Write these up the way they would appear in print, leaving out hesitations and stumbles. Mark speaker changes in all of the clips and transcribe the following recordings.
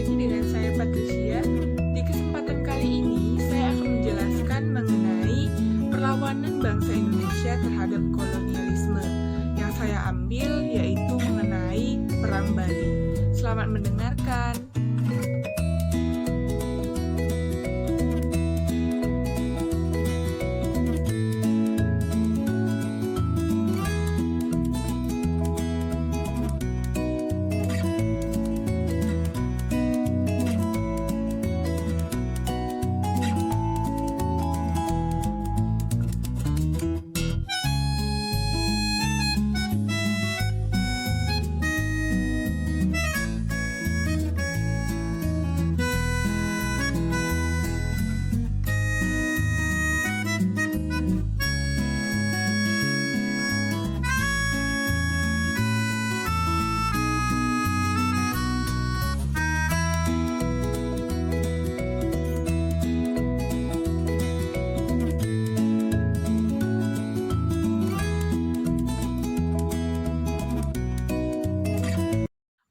Speaker 1: lagi dengan saya Patricia. Di kesempatan kali ini, saya akan menjelaskan mengenai perlawanan bangsa Indonesia terhadap kolonialisme. Yang saya ambil yaitu mengenai Perang Bali. Selamat mendengarkan.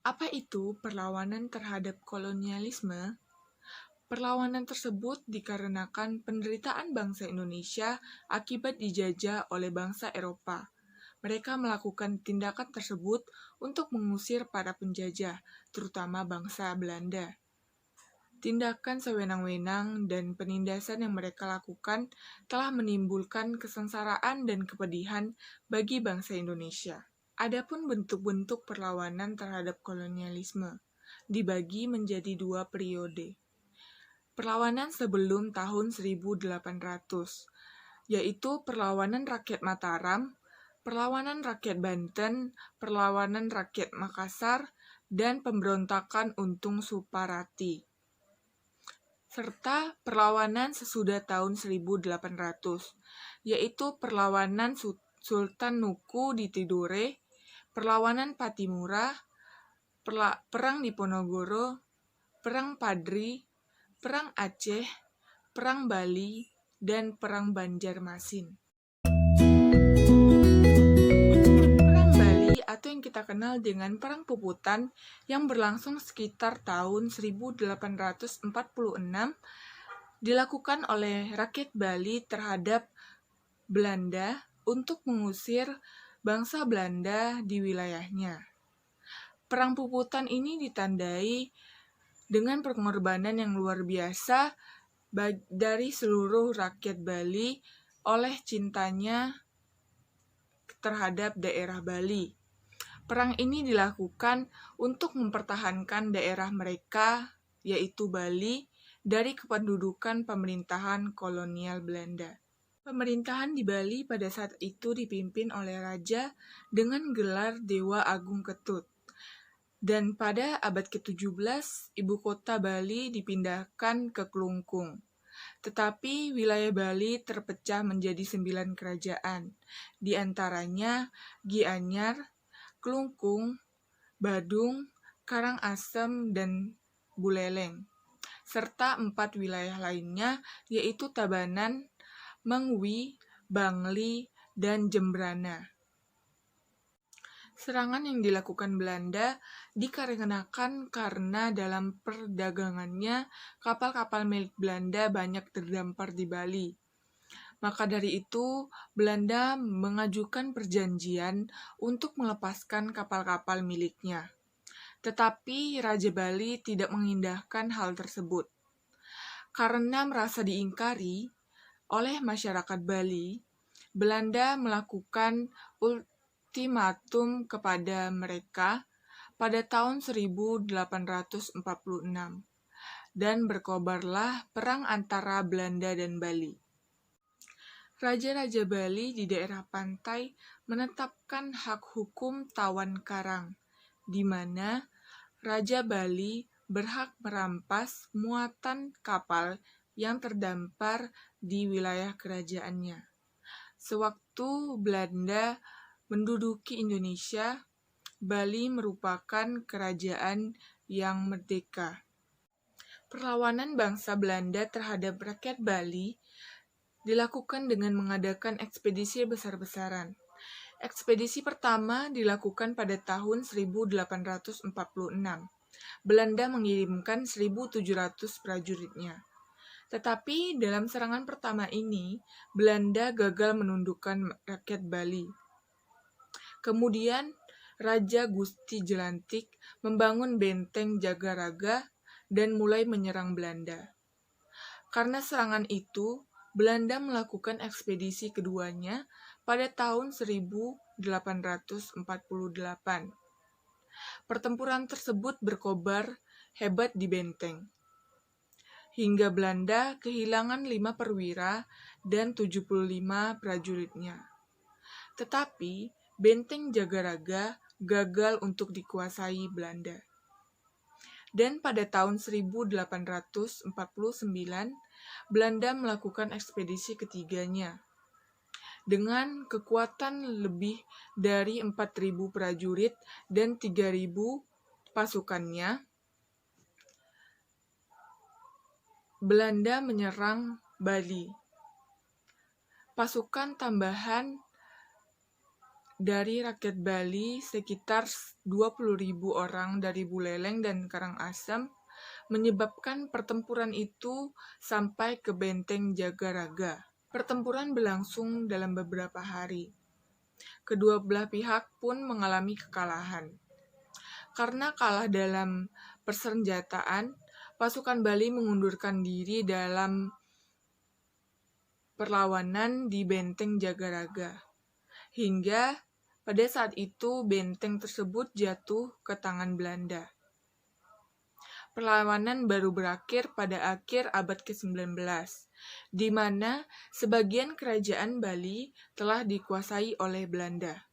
Speaker 1: Apa itu perlawanan terhadap kolonialisme? Perlawanan tersebut dikarenakan penderitaan bangsa Indonesia akibat dijajah oleh bangsa Eropa. Mereka melakukan tindakan tersebut untuk mengusir para penjajah, terutama bangsa Belanda. Tindakan sewenang-wenang dan penindasan yang mereka lakukan telah menimbulkan kesengsaraan dan kepedihan bagi bangsa Indonesia. Adapun bentuk-bentuk perlawanan terhadap kolonialisme dibagi menjadi dua periode. Perlawanan sebelum tahun 1800, yaitu perlawanan rakyat Mataram, perlawanan rakyat Banten, perlawanan rakyat Makassar, dan pemberontakan Untung Suparati. Serta perlawanan sesudah tahun 1800, yaitu perlawanan Sultan Nuku di Tidore, perlawanan Patimura, Perang Diponegoro, Perang Padri, Perang Aceh, Perang Bali, dan Perang Banjarmasin. Perang Bali atau yang kita kenal dengan Perang Puputan yang berlangsung sekitar tahun 1846 dilakukan oleh rakyat Bali terhadap Belanda untuk mengusir bangsa Belanda di wilayahnya. Perang Puputan ini ditandai dengan pengorbanan yang luar biasa dari seluruh rakyat Bali oleh cintanya terhadap daerah Bali. Perang ini dilakukan untuk mempertahankan daerah mereka, yaitu Bali, dari kependudukan pemerintahan kolonial Belanda. Pemerintahan di Bali pada saat itu dipimpin oleh raja dengan gelar Dewa Agung Ketut. Dan pada abad ke-17, ibu kota Bali dipindahkan ke Klungkung. Tetapi wilayah Bali terpecah menjadi 9 kerajaan, di antaranya Gianyar, Klungkung, Badung, Karangasem, dan Buleleng, serta 4 wilayah lainnya yaitu Tabanan, Mengwi, Bangli, dan Jembrana. Serangan yang dilakukan Belanda dikarenakan karena dalam perdagangannya kapal-kapal milik Belanda banyak terdampar di Bali. Maka dari itu, Belanda mengajukan perjanjian untuk melepaskan kapal-kapal miliknya. Tetapi Raja Bali tidak mengindahkan hal tersebut. Karena merasa diingkari oleh masyarakat Bali, Belanda melakukan ultimatum kepada mereka pada tahun 1846 dan berkobarlah perang antara Belanda dan Bali. Raja-raja Bali di daerah pantai menetapkan hak hukum tawan karang, di mana Raja Bali berhak merampas muatan kapal yang terdampar di wilayah kerajaannya. Sewaktu Belanda menduduki Indonesia, Bali merupakan kerajaan yang merdeka. Perlawanan bangsa Belanda terhadap rakyat Bali dilakukan dengan mengadakan ekspedisi besar-besaran. Ekspedisi pertama dilakukan pada tahun 1846 Belanda mengirimkan 1.700 prajuritnya. Tetapi dalam serangan pertama ini, Belanda gagal menundukkan rakyat Bali. Kemudian, Raja Gusti Jelantik membangun benteng Jagaraga dan mulai menyerang Belanda. Karena serangan itu, Belanda melakukan ekspedisi keduanya pada tahun 1848. Pertempuran tersebut berkobar hebat di benteng, hingga Belanda kehilangan 5 perwira dan 75 prajuritnya. Tetapi, benteng Jagaraga gagal untuk dikuasai Belanda. Dan pada tahun 1849, Belanda melakukan ekspedisi ketiganya. Dengan kekuatan lebih dari 4.000 prajurit dan 3.000 pasukannya, Belanda menyerang Bali. Pasukan tambahan dari rakyat Bali sekitar 20.000 orang dari Buleleng dan Karangasem menyebabkan pertempuran itu sampai ke benteng Jagaraga. Pertempuran berlangsung dalam beberapa hari. Kedua belah pihak pun mengalami kekalahan. Karena kalah dalam persenjataan, pasukan Bali mengundurkan diri dalam perlawanan di benteng Jagaraga. Hingga pada saat itu benteng tersebut jatuh ke tangan Belanda. Perlawanan baru berakhir pada akhir abad ke-19, di mana sebagian kerajaan Bali telah dikuasai oleh Belanda.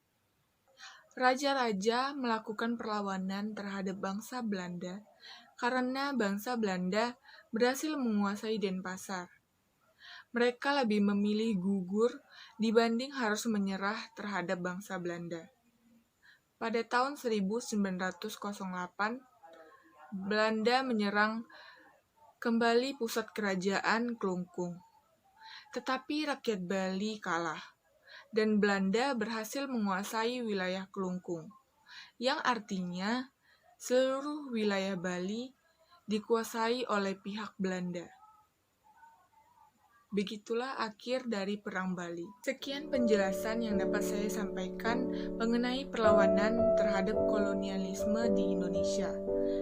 Speaker 1: Raja-raja melakukan perlawanan terhadap bangsa Belanda karena bangsa Belanda berhasil menguasai Denpasar. Mereka lebih memilih gugur dibanding harus menyerah terhadap bangsa Belanda. Pada tahun 1908, Belanda menyerang kembali pusat kerajaan Klungkung. Tetapi rakyat Bali kalah, dan Belanda berhasil menguasai wilayah Klungkung, yang artinya seluruh wilayah Bali dikuasai oleh pihak Belanda. Begitulah akhir dari Perang Bali. Sekian penjelasan yang dapat saya sampaikan mengenai perlawanan terhadap kolonialisme di Indonesia,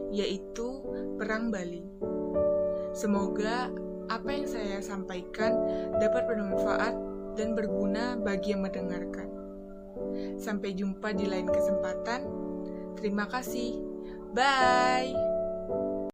Speaker 1: yaitu Perang Bali. Semoga apa yang saya sampaikan dapat bermanfaat dan berguna bagi yang mendengarkan. Sampai jumpa di lain kesempatan. Terima kasih. Bye!